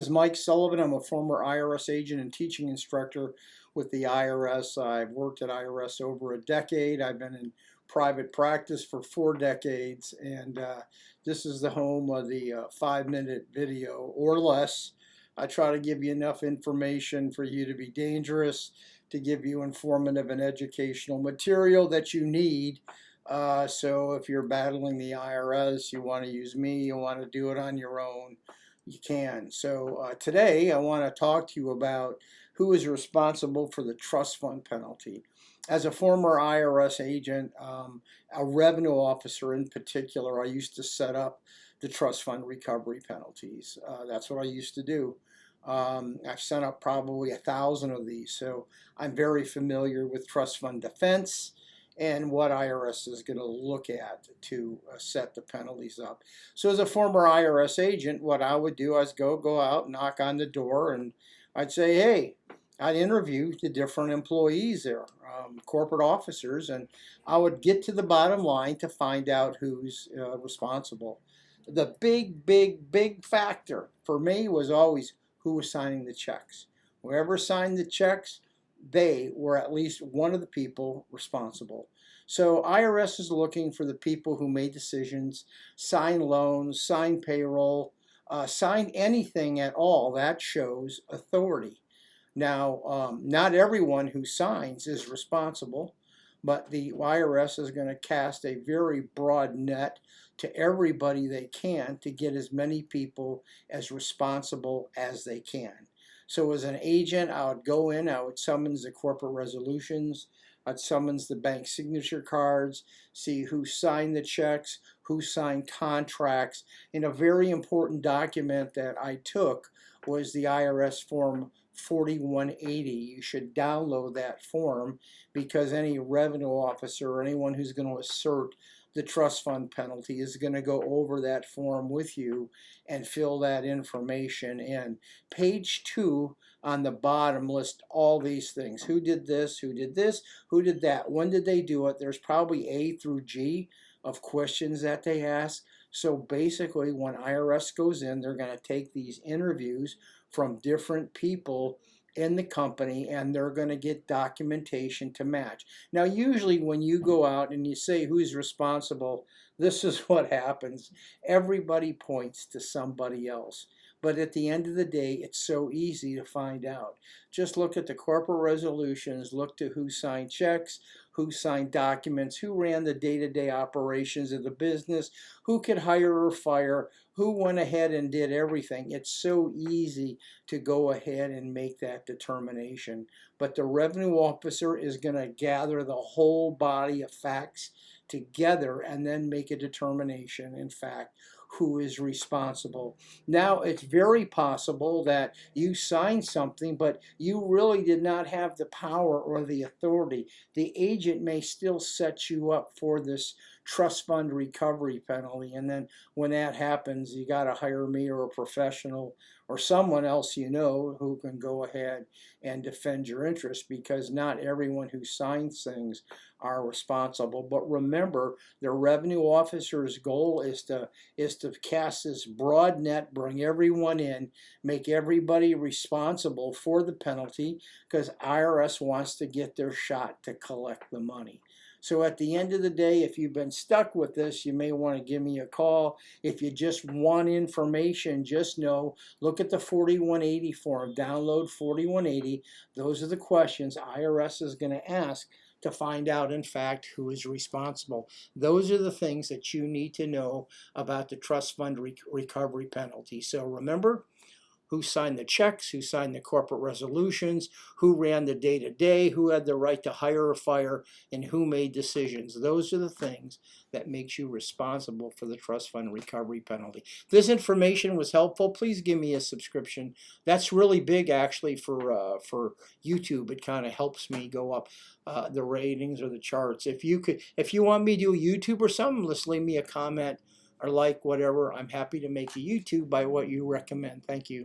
Is Mike Sullivan. I'm a former IRS agent and teaching instructor with the IRS. I've worked at IRS over a decade. I've been in private practice for 4 decades, and this is the home of the 5-minute video or less. I try to give you enough information for you to be dangerous, to give you informative and educational material that you need. So if you're battling the IRS, you want to use me, you want to do it on your own, you can. So today I want to talk to you about who is responsible for the trust fund penalty. As a former IRS agent, a revenue officer in particular, I used to set up the trust fund recovery penalties. That's what I used to do. I've sent up probably 1,000 of these, so I'm very familiar with trust fund defense and what IRS is going to look at to set the penalties up. So as a former IRS agent, what I would do is go out, knock on the door, and I'd say, hey, I'd interview the different employees there, corporate officers, and I would get to the bottom line to find out who's responsible. The big factor for me was always who was signing the checks. Whoever signed the checks, they were at least one of the people responsible. So IRS is looking for the people who made decisions, signed loans, signed payroll, signed anything at all that shows authority. Now, not everyone who signs is responsible, but the IRS is going to cast a very broad net to everybody they can to get as many people as responsible as they can. So as an agent, I would go in, I would summons the corporate resolutions, I'd summons the bank signature cards, see who signed the checks, who signed contracts. And a very important document that I took was the IRS form 4180. You should download that form because any revenue officer or anyone who's going to assert the trust fund penalty is going to go over that form with you and fill that information in. Page 2 on the bottom lists all these things. Who did this? Who did this? Who did that? When did they do it? There's probably A through G of questions that they ask. So basically, when IRS goes in, they're going to take these interviews from different people in the company and they're going to get documentation to match. Now, usually when you go out and you say who's responsible, this is what happens. Everybody points to somebody else. But at the end of the day, it's so easy to find out. Just look at the corporate resolutions, look to who signed checks, who signed documents, who ran the day-to-day operations of the business, who could hire or fire, who went ahead and did everything. It's so easy to go ahead and make that determination. But the revenue officer is going to gather the whole body of facts together and then make a determination, in fact, who is responsible. Now, it's very possible that you signed something, but you really did not have the power or the authority. The agent may still set you up for this trust fund recovery penalty, and then when that happens, you got to hire me or a professional or someone else you know who can go ahead and defend your interest, because not everyone who signs things are responsible. But remember, the revenue officer's goal is to cast this broad net, bring everyone in, make everybody responsible for the penalty, because IRS wants to get their shot to collect the money. So at the end of the day, if you've been stuck with this, you may want to give me a call. If you just want information, just know, look at the 4180 form, download 4180. Those are the questions IRS is going to ask to find out, in fact, who is responsible. Those are the things that you need to know about the trust fund recovery penalty. So remember, who signed the checks, who signed the corporate resolutions, who ran the day-to-day, who had the right to hire or fire, and who made decisions. Those are the things that makes you responsible for the trust fund recovery penalty. If this information was helpful, please give me a subscription. That's really big, actually, for YouTube. It kind of helps me go up the ratings or the charts. If you want me to do YouTube or something, just leave me a comment or like whatever. I'm happy to make a YouTube by what you recommend. Thank you.